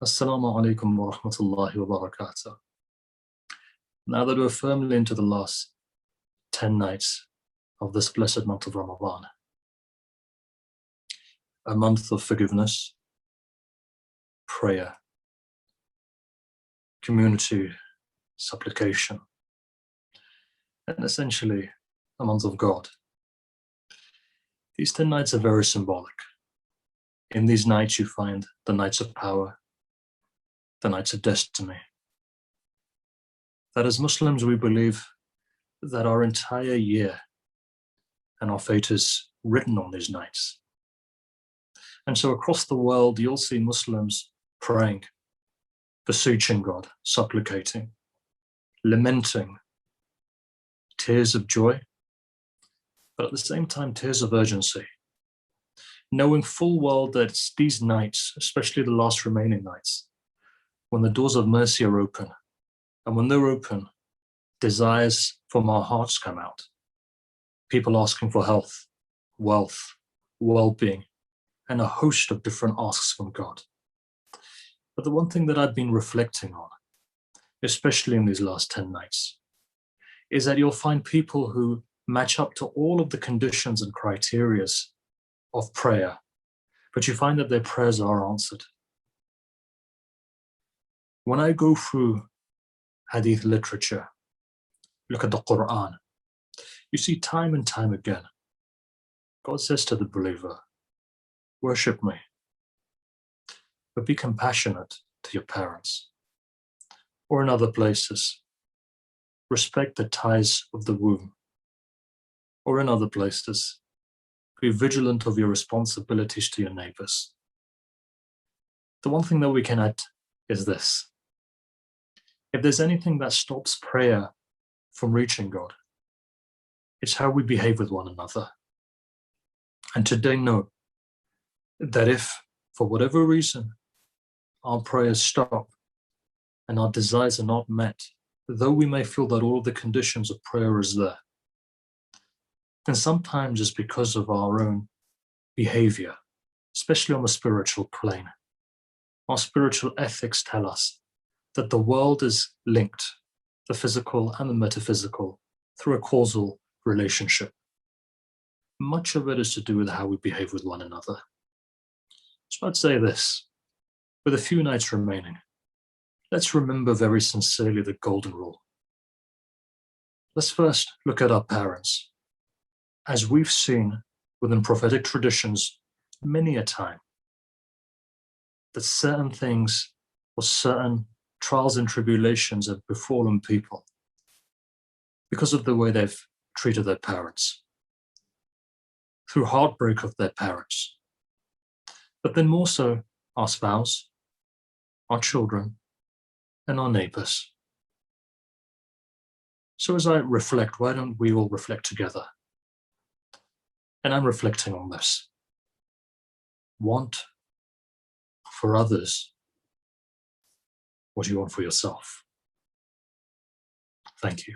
Assalamu alaikum wa rahmatullahi wa barakatuh. Now that we're firmly into the last 10 nights of this blessed month of Ramadan, a month of forgiveness, prayer, community, supplication, and essentially a month of God. These 10 nights are very symbolic. In these nights you find the nights of power, the nights of destiny. That as Muslims we believe that our entire year and our fate is written on these nights. And so across the world you'll see Muslims praying, beseeching God, supplicating, lamenting, tears of joy, but at the same time tears of urgency, knowing full well that it's these nights, especially the last remaining nights, when the doors of mercy are open, and when they're open, desires from our hearts come out. People asking for health, wealth, well-being, and a host of different asks from God. But the one thing that I've been reflecting on, especially in these last 10 nights, is that you'll find people who match up to all of the conditions and criterias of prayer, but you find that their prayers are answered. When I go through hadith literature, look at the Quran, you see time and time again, God says to the believer, worship me, but be compassionate to your parents. Or in other places, respect the ties of the womb. Or in other places, be vigilant of your responsibilities to your neighbors. The one thing that we can add is this. If there's anything that stops prayer from reaching God, it's how we behave with one another. And today note that if, for whatever reason, our prayers stop and our desires are not met, though we may feel that all of the conditions of prayer is there, then sometimes it's because of our own behavior, especially on the spiritual plane. Our spiritual ethics tell us that the world is linked, the physical and the metaphysical, through a causal relationship. Much of it is to do with how we behave with one another. So I'd say this, with a few nights remaining, let's remember very sincerely the golden rule. Let's first look at our parents. As we've seen within prophetic traditions many a time, that certain things or certain trials and tribulations have befallen people because of the way they've treated their parents, through heartbreak of their parents, but then more so our spouse, our children, and our neighbors. So as I reflect, why don't we all reflect together? And I'm reflecting on this. Want for others what you want for yourself. Thank you.